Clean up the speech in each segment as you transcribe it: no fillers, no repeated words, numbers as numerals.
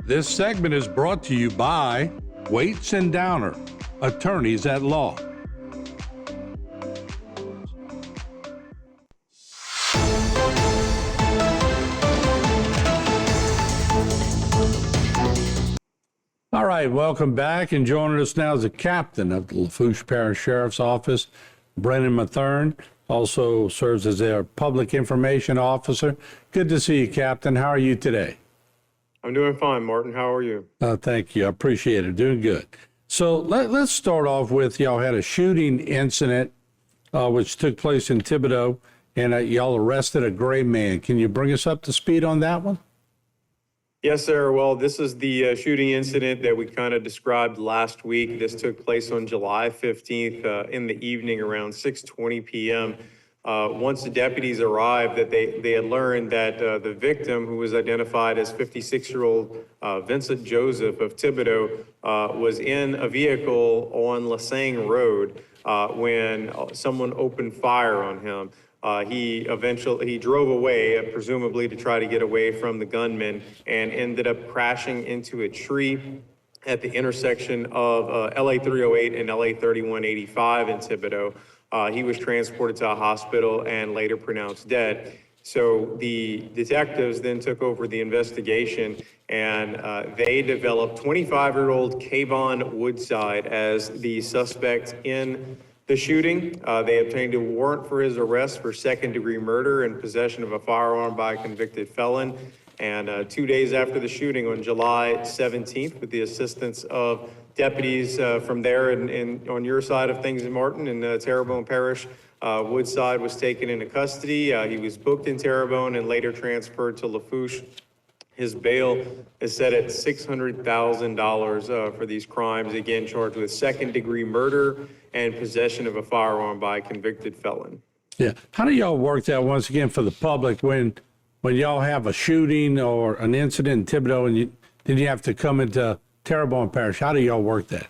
This segment is brought to you by Waits and Downer, attorneys at law. All right, welcome back. And joining us now is the captain of the Lafourche Parish Sheriff's Office, Brennan Mathern, also serves as their public information officer. Good to see you, Captain. How are you today? I'm doing fine, Martin. How are you? Thank you. I appreciate it. Doing good. So let's start off with y'all had a shooting incident which took place in Thibodaux, and y'all arrested a gray man. Can you bring us up to speed on that one? Yes, sir. Well, this is the shooting incident that we kind of described last week. This took place on July 15th in the evening around 6:20 p.m. Once the deputies arrived, that they had learned that the victim, who was identified as 56-year-old Vincent Joseph of Thibodaux, was in a vehicle on Lassang Road when someone opened fire on him. He drove away, presumably to try to get away from the gunman, and ended up crashing into a tree at the intersection of LA 308 and LA 3185 in Thibodaux. He was transported to a hospital and later pronounced dead. So the detectives then took over the investigation, and they developed 25-year-old Kayvon Woodside as the suspect in the shooting. They obtained a warrant for his arrest for second-degree murder and possession of a firearm by a convicted felon. And 2 days after the shooting, on July 17th, with the assistance of deputies from there and on your side of things, Martin, in Terrebonne Parish, Woodside was taken into custody. He was booked in Terrebonne and later transferred to Lafourche. His bail is set at $600,000 for these crimes, again charged with second-degree murder and possession of a firearm by a convicted felon. Yeah. How do y'all work that, once again, for the public, when y'all have a shooting or an incident in Thibodaux and then you have to come into Terrebonne Parish? How do y'all work that?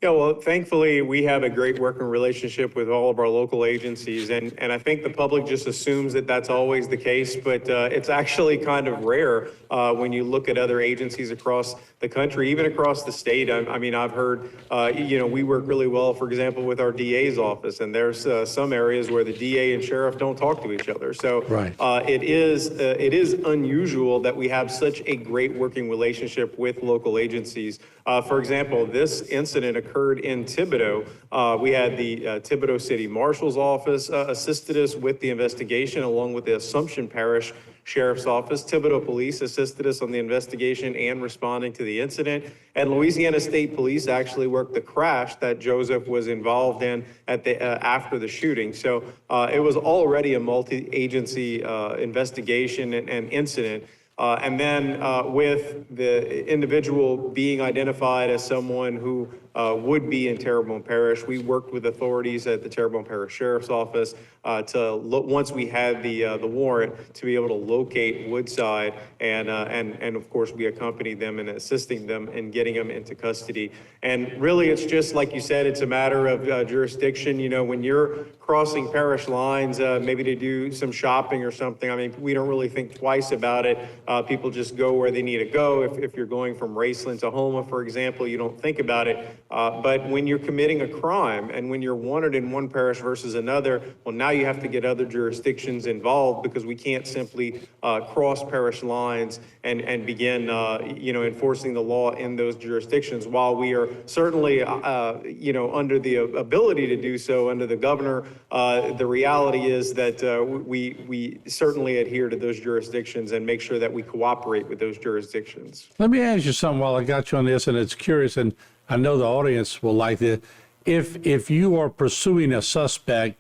Yeah, well, thankfully, we have a great working relationship with all of our local agencies, and I think the public just assumes that that's always the case, but it's actually kind of rare when you look at other agencies across the country, even across the state. I mean, I've heard, we work really well, for example, with our DA's office, and there's some areas where the DA and sheriff don't talk to each other. So right. It is unusual that we have such a great working relationship with local agencies. For example, this incident occurred in Thibodaux. We had the Thibodaux City Marshal's Office assisted us with the investigation, along with the Assumption Parish Sheriff's Office. Thibodaux Police assisted us on the investigation and responding to the incident. And Louisiana State Police actually worked the crash that Joseph was involved in at the after the shooting. So it was already a multi-agency investigation and incident. And then with the individual being identified as someone who would be in Terrebonne Parish, we worked with authorities at the Terrebonne Parish Sheriff's Office once we had the warrant, to be able to locate Woodside, and of course we accompanied them in assisting them in getting them into custody. And really, it's just like you said, it's a matter of jurisdiction. You know, when you're crossing parish lines, maybe to do some shopping or something, I mean, we don't really think twice about it. People just go where they need to go. If you're going from Raceland to Houma, for example, you don't think about it. But when you're committing a crime and when you're wanted in one parish versus another, well, now you have to get other jurisdictions involved, because we can't simply cross parish lines and begin, enforcing the law in those jurisdictions. While we are certainly, under the ability to do so under the governor, the reality is that we certainly adhere to those jurisdictions and make sure that we cooperate with those jurisdictions. Let me ask you something while I got you on this, and it's curious, and I know the audience will like it. If you are pursuing a suspect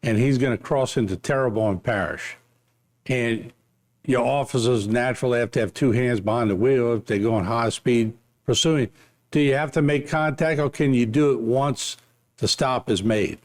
and he's going to cross into Terrebonne Parish, and your officers naturally have to have two hands behind the wheel if they go on high speed pursuing, do you have to make contact, or can you do it once the stop is made?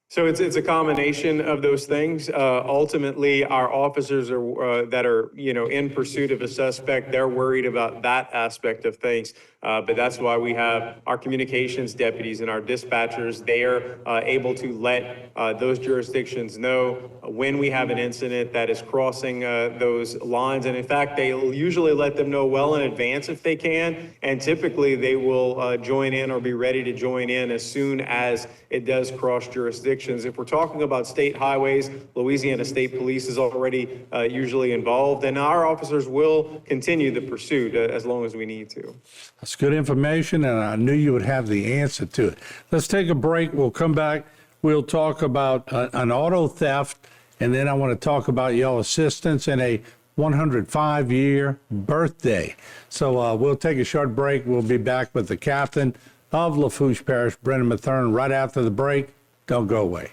So it's a combination of those things. Ultimately, our officers are that are in pursuit of a suspect. They're worried about that aspect of things. But that's why we have our communications deputies and our dispatchers. They are able to let those jurisdictions know when we have an incident that is crossing those lines. And in fact, they usually let them know well in advance if they can. And typically, they will join in or be ready to join in as soon as it does cross jurisdictions. If we're talking about state highways, Louisiana State Police is already usually involved, and our officers will continue the pursuit as long as we need to. That's good information, and I knew you would have the answer to it. Let's take a break. We'll come back. We'll talk about an auto theft, and then I want to talk about your assistance in a 105-year birthday. So we'll take a short break. We'll be back with the captain of Lafourche Parish, Brendan Mathern, right after the break. Don't go away.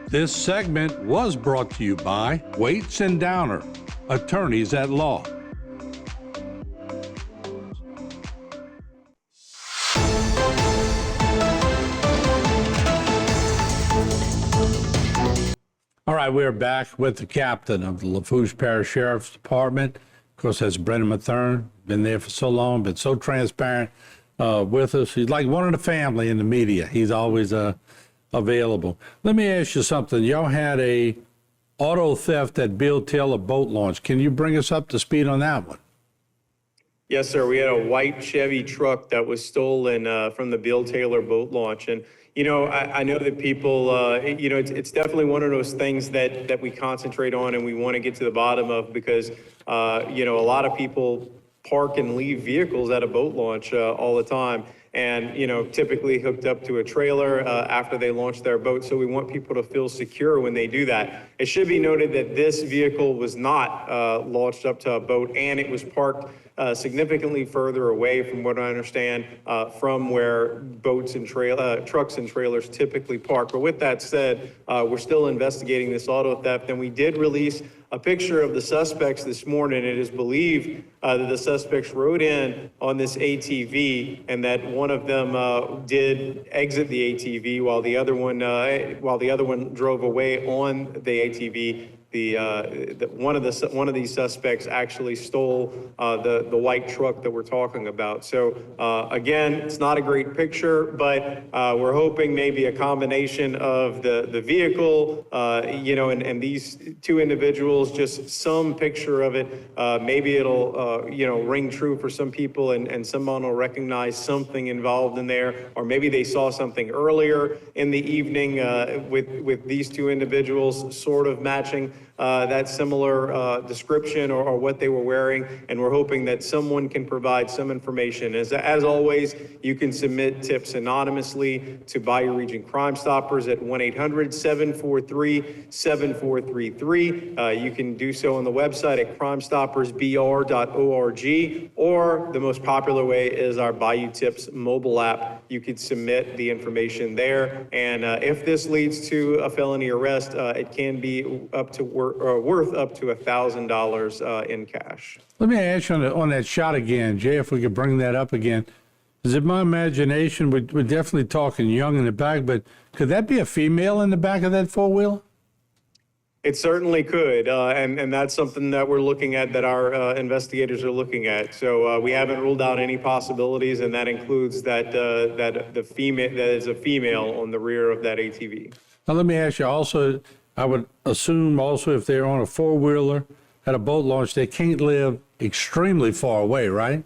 This segment was brought to you by Waits and Downer, attorneys at law. All right, we're back with the captain of the Lafourche Parish Sheriff's Department. Of course, that's Brendan Mathern. Been there for so long, been so transparent with us. He's like one of the family in the media. He's always available. Let me ask you something. Y'all had a auto theft at Bill Taylor boat launch. Can you bring us up to speed on that one? Yes, sir. We had a white Chevy truck that was stolen from the Bill Taylor boat launch. And, I know that people, it's definitely one of those things that we concentrate on and we want to get to the bottom of because, a lot of people park and leave vehicles at a boat launch all the time. And, typically hooked up to a trailer after they launch their boat. So we want people to feel secure when they do that. It should be noted that this vehicle was not launched up to a boat, and it was parked significantly further away, from what I understand, from where boats and trucks and trailers typically park. But with that said, we're still investigating this auto theft, and we did release a picture of the suspects this morning. It is believed that the suspects rode in on this ATV, and that one of them did exit the ATV while the other one drove away on the ATV. One of these suspects actually stole the white truck that we're talking about. So again, it's not a great picture, but we're hoping maybe a combination of the vehicle, and these two individuals, just some picture of it. Maybe it'll ring true for some people, and someone will recognize something involved in there, or maybe they saw something earlier in the evening with these two individuals sort of matching that similar description or what they were wearing, and we're hoping that someone can provide some information. As always, you can submit tips anonymously to Bayou Region Crime Stoppers at 1-800-743-7433. You can do so on the website at crimestoppersbr.org, or the most popular way is our Bayou Tips mobile app. You could submit the information there, and if this leads to a felony arrest, it can be up to worth up to $1,000 in cash. Let me ask you on that shot again, Jay, if we could bring that up again. Is it my imagination? We're definitely talking young in the back, but could that be a female in the back of that four-wheel? It certainly could, and that's something that we're looking at, that our investigators are looking at. So we haven't ruled out any possibilities, and that includes that the female, that is a female on the rear of that ATV. Now let me ask you also, I would assume also if they're on a four-wheeler at a boat launch, they can't live extremely far away, right?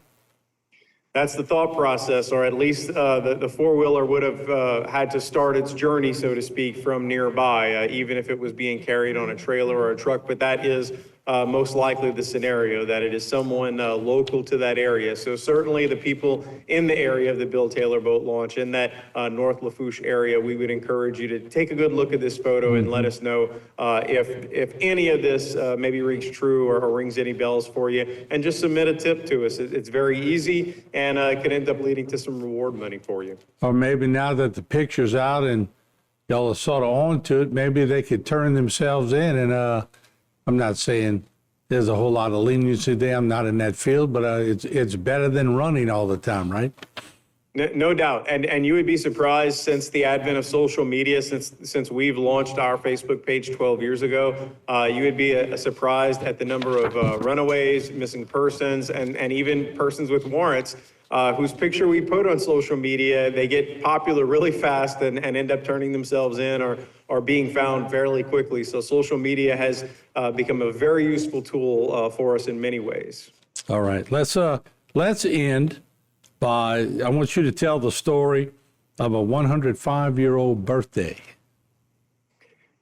That's the thought process, or at least the four-wheeler would have had to start its journey, so to speak, from nearby, even if it was being carried on a trailer or a truck. But that is most likely the scenario, that it is someone local to that area. So certainly the people in the area of the Bill Taylor boat launch, in that North Lafourche area, we would encourage you to take a good look at this photo and let us know if any of this maybe rings true or rings any bells for you, and just submit a tip to us. It's very easy, and it could end up leading to some reward money for you. Or maybe now that the picture's out and y'all are sort of onto it, maybe they could turn themselves in. And I'm not saying there's a whole lot of leniency there. I'm not in that field, but it's better than running all the time, right? No doubt. And you would be surprised since the advent of social media, since we've launched our Facebook page 12 years ago, you would be surprised at the number of runaways, missing persons, and even persons with warrants whose picture we put on social media. They get popular really fast and end up turning themselves in or being found fairly quickly. So social media has become a very useful tool for us in many ways. All right, let's end by, I want you to tell the story of a 105-year-old birthday.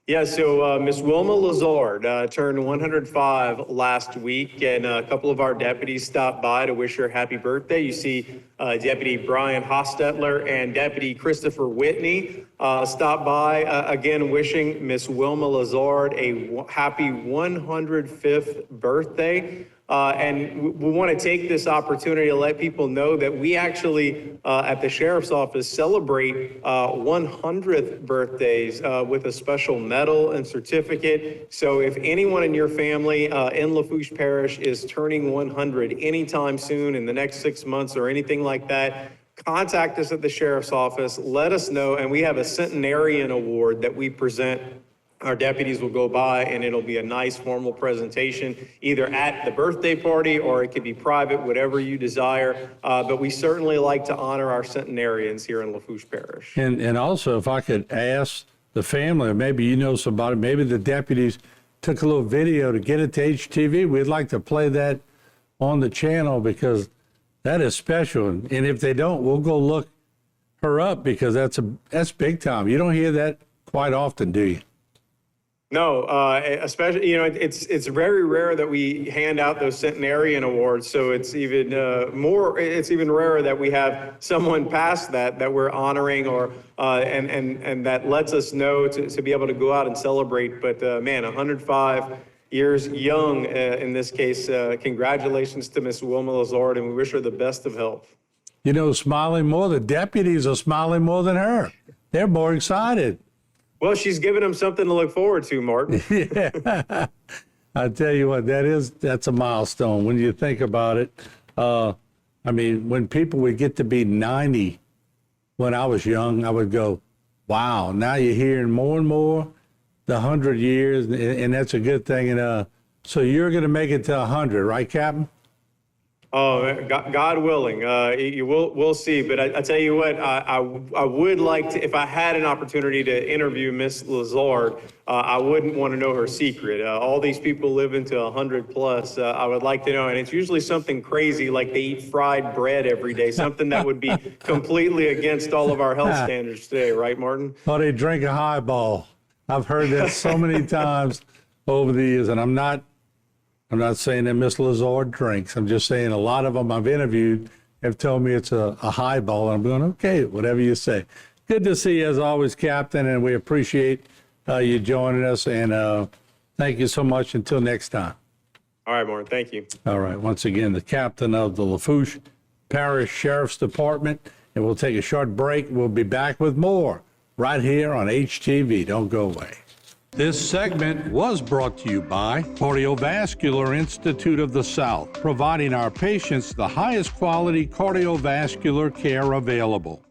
Yeah, so Miss Wilma Lazard turned 105 last week, and a couple of our deputies stopped by to wish her happy birthday. You see Deputy Brian Hostetler and Deputy Christopher Whitney stopped by, again wishing Miss Wilma Lazard a happy 105th birthday. And we want to take this opportunity to let people know that we actually, at the Sheriff's Office, celebrate 100th birthdays with a special medal and certificate. So if anyone in your family in Lafourche Parish is turning 100 anytime soon in the next 6 months or anything like that, contact us at the Sheriff's Office, let us know, and we have a centenarian award that we present. Our deputies will go by and it'll be a nice formal presentation, either at the birthday party or it could be private, whatever you desire. But we certainly like to honor our centenarians here in Lafourche Parish. And also, if I could ask the family, or maybe you know somebody, maybe the deputies took a little video to get it to HTV. We'd like to play that on the channel because that is special. And if they don't, we'll go look her up because that's big time. You don't hear that quite often, do you? No, especially, it's very rare that we hand out those centenarian awards. So it's even it's even rarer that we have someone past that we're honoring and that lets us know to be able to go out and celebrate. But man, 105 years young in this case. Congratulations to Miss Wilma Lazard, and we wish her the best of health. Smiling more, the deputies are smiling more than her. They're more excited. Well, she's giving them something to look forward to, Martin. Yeah, I tell you what, that's a milestone when you think about it. When people would get to be 90, when I was young, I would go, wow, now you're hearing more and more the 100 years, and that's a good thing. And so you're going to make it to 100, right, Captain? Oh, God willing, we'll see. But I tell you what, I would like to, if I had an opportunity to interview Miss Lazard, I wouldn't want to know her secret. All these people live into 100 plus. I would like to know, and it's usually something crazy like they eat fried bread every day, something that would be completely against all of our health standards today, right, Martin? Or they drink a highball. I've heard that so many times over the years, and I'm not saying that Miss Lazard drinks. I'm just saying a lot of them I've interviewed have told me it's a highball. And I'm going, okay, whatever you say. Good to see you as always, Captain, and we appreciate you joining us. And thank you so much. Until next time. All right, Martin. Thank you. All right. Once again, the captain of the Lafourche Parish Sheriff's Department. And we'll take a short break. We'll be back with more right here on HTV. Don't go away. This segment was brought to you by Cardiovascular Institute of the South, providing our patients the highest quality cardiovascular care available.